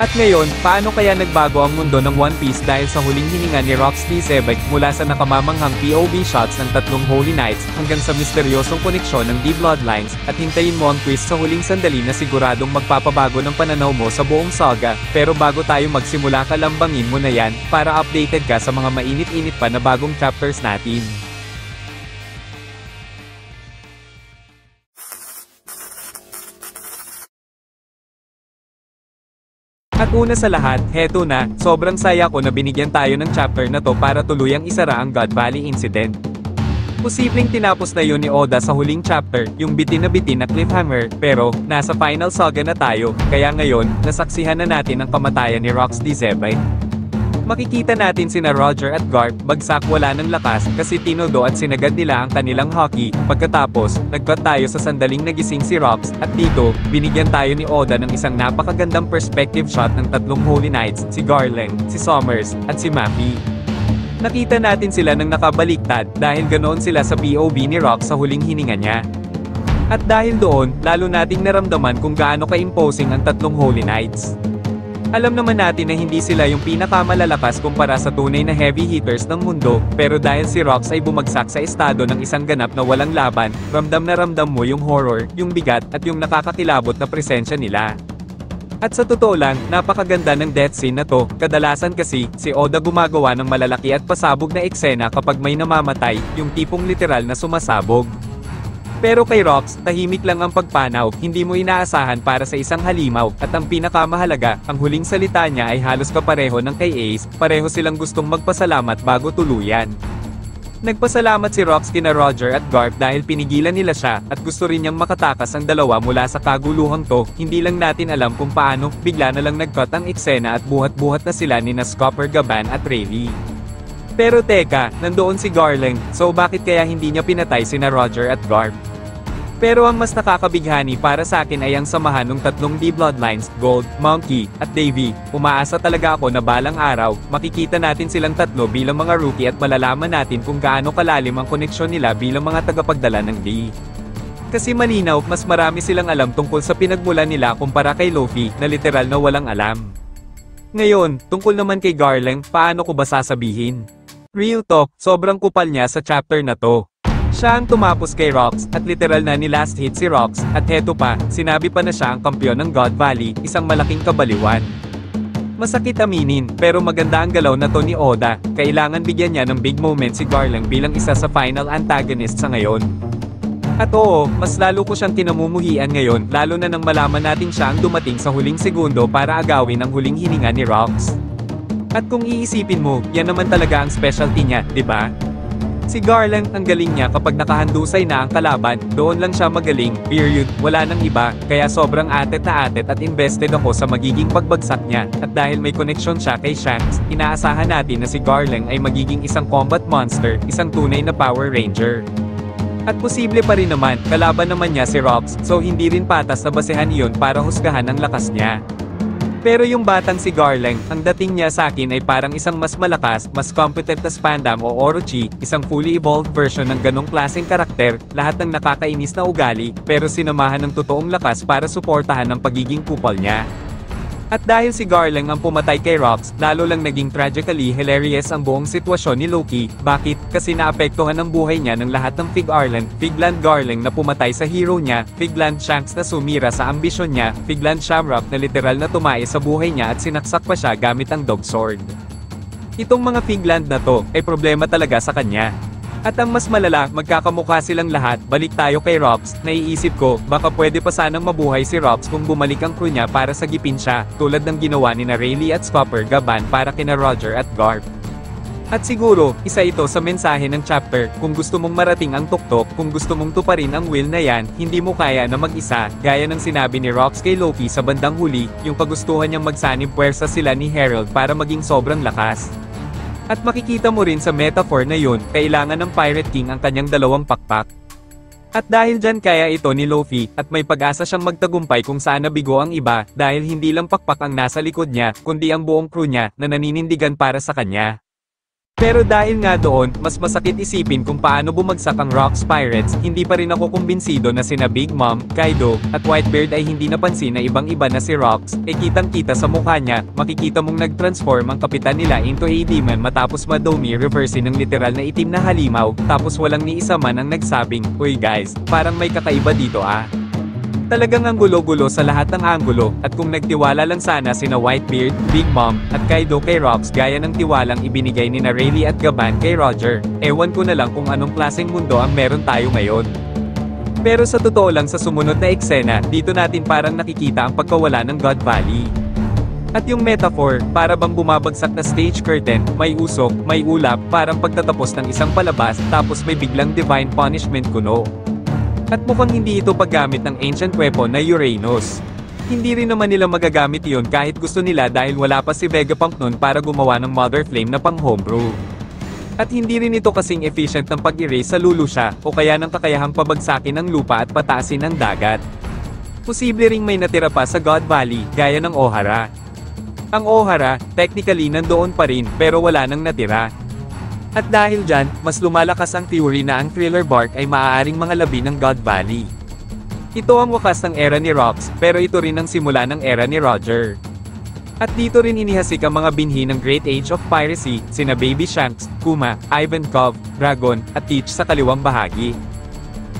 At ngayon, paano kaya nagbago ang mundo ng One Piece dahil sa huling hininga ni Rox D. Zebek mula sa nakamamanghang POV shots ng tatlong Holy Knights hanggang sa misteryosong koneksyon ng D-Bloodlines, at hintayin mo ang twist sa huling sandali na siguradong magpapabago ng pananaw mo sa buong saga. Pero bago tayo magsimula, kalambangin mo na yan, para updated ka sa mga mainit-init pa na bagong chapters natin. At una sa lahat, heto na, sobrang saya ko na binigyan tayo ng chapter na to para tuluyang isara ang God Valley incident. Posibleng tinapos na yun ni Oda sa huling chapter, yung bitin na cliffhanger, pero, nasa final saga na tayo, kaya ngayon, nasaksihan na natin ang kamatayan ni Rox D. Zebek. Makikita natin sina Roger at Garp, bagsak wala ng lakas, kasi tinodo at sinagad nila ang kanilang hockey. Pagkatapos, nagkat tayo sa sandaling nagising si Rox, at dito, binigyan tayo ni Oda ng isang napakagandang perspective shot ng tatlong Holy Knights, si Garland, si Summers, at si Mappy. Nakita natin sila nang nakabaliktad, dahil ganoon sila sa POV ni Rox sa huling hininga niya. At dahil doon, lalo nating naramdaman kung gaano ka-imposing ang tatlong Holy Knights. Alam naman natin na hindi sila yung pinakamalalakas kumpara sa tunay na heavy hitters ng mundo, pero dahil si Rox ay bumagsak sa estado ng isang ganap na walang laban, ramdam na ramdam mo yung horror, yung bigat, at yung nakakakilabot na presensya nila. At sa totoo lang, napakaganda ng death scene na to, kadalasan kasi, si Oda gumagawa ng malalaki at pasabog na eksena kapag may namamatay, yung tipong literal na sumasabog. Pero kay Rox, tahimik lang ang pagpanaw, hindi mo inaasahan para sa isang halimaw, at ang pinakamahalaga, ang huling salita niya ay halos kapareho ng kay Ace, pareho silang gustong magpasalamat bago tuluyan. Nagpasalamat si Rox kina Roger at Garp dahil pinigilan nila siya, at gusto rin niyang makatakas ang dalawa mula sa kaguluhang to, hindi lang natin alam kung paano, bigla na lang nag-cut ang eksena at buhat-buhat na sila ni Scopper, Gaban at Rayleigh. Pero teka, nandoon si Garland, so bakit kaya hindi niya pinatay sina Roger at Garp? Pero ang mas nakakabighani para sa akin ay ang samahan ng tatlong D-Bloodlines, Gold, Monkey, at Davy. Umaasa talaga ako na balang araw, makikita natin silang tatlo bilang mga rookie at malalaman natin kung gaano kalalim ang koneksyon nila bilang mga tagapagdala ng D. Kasi malinaw, mas marami silang alam tungkol sa pinagmulan nila kumpara kay Luffy, na literal na walang alam. Ngayon, tungkol naman kay Garland, paano ko ba sasabihin? Real talk, sobrang kupal niya sa chapter na to. Siya ang tumapos kay Rox, at literal na ni last hit si Rox, at heto pa, sinabi pa na siya ang kampiyon ng God Valley, isang malaking kabaliwan. Masakit aminin, pero maganda ang galaw na to ni Oda, kailangan bigyan niya ng big moment si Garland bilang isa sa final antagonist sa ngayon. At oo, mas lalo ko siyang kinamumuhian ngayon, lalo na nang malaman natin siya ang dumating sa huling segundo para agawin ang huling hininga ni Rox. At kung iisipin mo, yan naman talaga ang specialty niya, di ba? Si Garland, ang galing niya kapag nakahandusay na ang kalaban, doon lang siya magaling, period, wala nang iba, kaya sobrang atet na atet at invested ako sa magiging pagbagsak niya, at dahil may koneksyon siya kay Shanks, inaasahan natin na si Garland ay magiging isang combat monster, isang tunay na Power Ranger. At posible pa rin naman, kalaban naman niya si Rox, so hindi rin patas na basehan iyon para husgahan ang lakas niya. Pero yung batang si Garland, ang dating niya sa akin ay parang isang mas malakas, mas competent na Spandam o Orochi, isang fully evolved version ng ganong klaseng karakter, lahat ng nakakainis na ugali, pero sinamahan ng totoong lakas para suportahan ang pagiging kupal niya. At dahil si Garland ang pumatay kay Rox, lalo lang naging tragically hilarious ang buong sitwasyon ni Loki. Bakit? Kasi naapektuhan ang buhay niya ng lahat ng Figland Garland na pumatay sa hero niya, Figland Shanks na sumira sa ambisyon niya, Figland Shamrock na literal na tumae sa buhay niya at sinaksak pa siya gamit ang dog sword. Itong mga Figland na to, ay problema talaga sa kanya. At ang mas malala, magkakamukha silang lahat. Balik tayo kay Rox, naiisip ko, baka pwede pa sanang mabuhay si Rox kung bumalik ang crew niya para sagipin siya, tulad ng ginawa ni na Rayleigh at Scopper, Gaban para kina Roger at Garp. At siguro, isa ito sa mensahe ng chapter, kung gusto mong marating ang tuktok, kung gusto mong tuparin ang will na yan, hindi mo kaya na mag-isa, gaya ng sinabi ni Rox kay Loki sa bandang huli, yung kagustuhan niyang magsanib puwersa sila ni Herald para maging sobrang lakas. At makikita mo rin sa metaphor na yun, kailangan ng Pirate King ang kanyang dalawang pakpak. At dahil dyan kaya ito ni Luffy, at may pag-asa siyang magtagumpay kung saan nabigo ang iba, dahil hindi lang pakpak ang nasa likod niya, kundi ang buong crew niya, na naninindigan para sa kanya. Pero dahil nga doon, mas masakit isipin kung paano bumagsak ang Rocks Pirates, hindi pa rin ako kumbinsido na sina Big Mom, Kaido, at Whitebeard ay hindi napansin na ibang-iba na si Rocks, kitang-kita sa mukha niya, makikita mong nag-transform ang kapitan nila into a demon matapos Madomi reverse ng literal na itim na halimaw, tapos walang ni isa man ang nagsabing, "Uy guys, parang may kakaiba dito ah." Talagang ang gulo-gulo sa lahat ng anggulo, at kung nagtiwala lang sana sina Whitebeard, Big Mom, at Kaido kay Rocks gaya ng tiwalang ibinigay ni na Rayleigh at Gaban kay Roger, ewan ko na lang kung anong klaseng mundo ang meron tayo ngayon. Pero sa totoo lang sa sumunod na eksena, dito natin parang nakikita ang pagkawala ng God Valley. At yung metaphor, para bang bumabagsak na stage curtain, may usok, may ulap, parang pagtatapos ng isang palabas, tapos may biglang divine punishment kuno. At mukhang hindi ito paggamit ng ancient weapon na Uranus. Hindi rin naman nila magagamit iyon kahit gusto nila dahil wala pa si Vegapunk nun para gumawa ng Mother Flame na pang homebrew. At hindi rin ito kasing efficient ng pag-erase sa Lulusha, o kaya ng kakayahang pabagsakin ng lupa at pataasin ang dagat. Posible ring may natira pa sa God Valley, gaya ng Ohara. Ang Ohara, technically nandoon pa rin, pero wala nang natira. At dahil dyan, mas lumalakas ang theory na ang Thriller Bark ay maaaring mga labi ng God Valley. Ito ang wakas ng era ni Rocks, pero ito rin ang simula ng era ni Roger. At dito rin inihasik ang mga binhi ng Great Age of Piracy, sina Baby Shanks, Kuma, Ivankov, Dragon, at Teach sa kaliwang bahagi.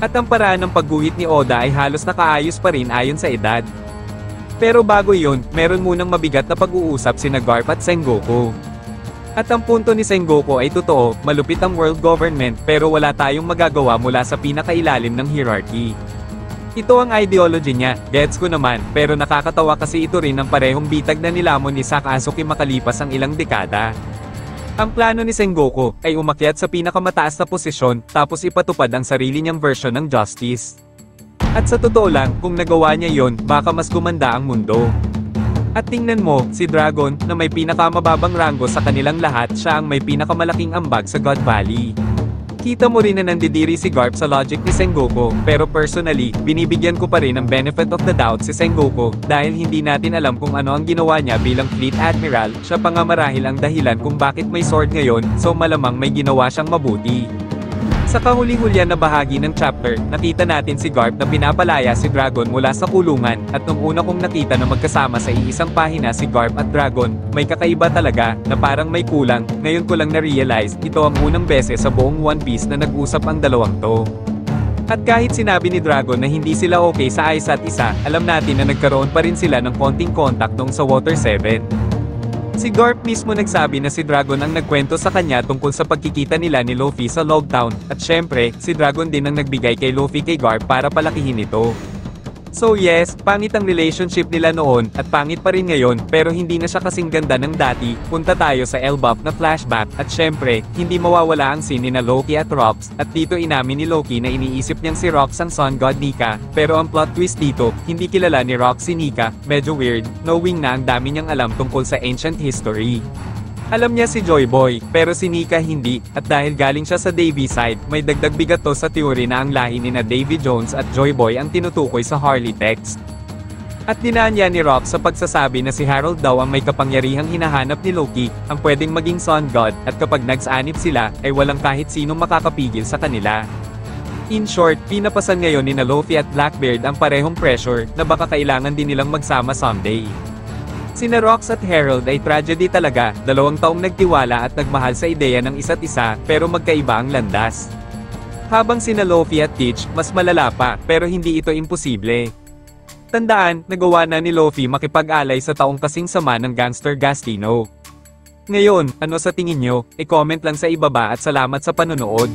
At ang paraan ng pagguhit ni Oda ay halos nakaayos pa rin ayon sa edad. Pero bago yun, meron munang mabigat na pag-uusap sina Garp at Sengoku. At ang punto ni Sengoku ay totoo, malupit ang world government pero wala tayong magagawa mula sa pinakailalim ng hierarchy. Ito ang ideology niya, gets ko naman, pero nakakatawa kasi ito rin ang parehong bitag na nilamon ni Sakazuki makalipas ang ilang dekada. Ang plano ni Sengoku ay umakyat sa pinakamataas na posisyon, tapos ipatupad ang sarili niyang version ng justice. At sa totoo lang, kung nagawa niya yon, baka mas gumanda ang mundo. At tingnan mo, si Dragon, na may pinakamababang rango sa kanilang lahat, siya ang may pinakamalaking ambag sa God Valley. Kita mo rin na nandidiri si Garp sa logic ni Sengoku, pero personally, binibigyan ko pa rin ng benefit of the doubt si Sengoku, dahil hindi natin alam kung ano ang ginawa niya bilang Fleet Admiral, siya pa nga marahil ang dahilan kung bakit may sword ngayon, so malamang may ginawa siyang mabuti. Sa kahuli-hulyan na bahagi ng chapter, nakita natin si Garp na pinapalaya si Dragon mula sa kulungan, at nung una kong nakita na magkasama sa iisang pahina si Garp at Dragon, may kakaiba talaga, na parang may kulang, ngayon ko lang na-realize, ito ang unang beses sa buong One Piece na nag-usap ang dalawang to. At kahit sinabi ni Dragon na hindi sila okay sa isa't isa, alam natin na nagkaroon pa rin sila ng konting contact nung sa Water 7. Si Garp mismo nagsabi na si Dragon ang nagkwento sa kanya tungkol sa pagkikita nila ni Luffy sa Logtown, at syempre, si Dragon din ang nagbigay kay Luffy kay Garp para palakihin ito. So yes, pangit ang relationship nila noon, at pangit pa rin ngayon, pero hindi na siya kasing ganda ng dati. Punta tayo sa Elbaf na flashback, at syempre, hindi mawawala ang scene ni na Loki at Rox, at dito inamin ni Loki na iniisip niyang si Rox ang Sun God Nika, pero ang plot twist dito, hindi kilala ni Rox si Nika, medyo weird, knowing na ang dami niyang alam tungkol sa ancient history. Alam niya si Joy Boy, pero si Nika hindi, at dahil galing siya sa Davy side, may dagdag bigat to sa teorya na ang lahi ni na Davy Jones at Joy Boy ang tinutukoy sa Harley text. At dinaan niya ni Rox sa pagsasabi na si Harold daw ang may kapangyarihang hinahanap ni Loki, ang pwedeng maging Sun God, at kapag nagsanib sila, ay walang kahit sinong makakapigil sa kanila. In short, pinapasan ngayon ni na Luffy at Blackbeard ang parehong pressure, na baka kailangan din nilang magsama someday. Sina Rox at Harold ay tragedy talaga, 2 taong nagtiwala at nagmahal sa ideya ng isa't isa, pero magkaiba ang landas. Habang sina Luffy at Teach, mas malala pa, pero hindi ito imposible. Tandaan, nagawa na ni Luffy makipag-alay sa taong kasing sama ng gangster Gastino. Ngayon, ano sa tingin nyo? I-comment lang sa ibaba at salamat sa panonood.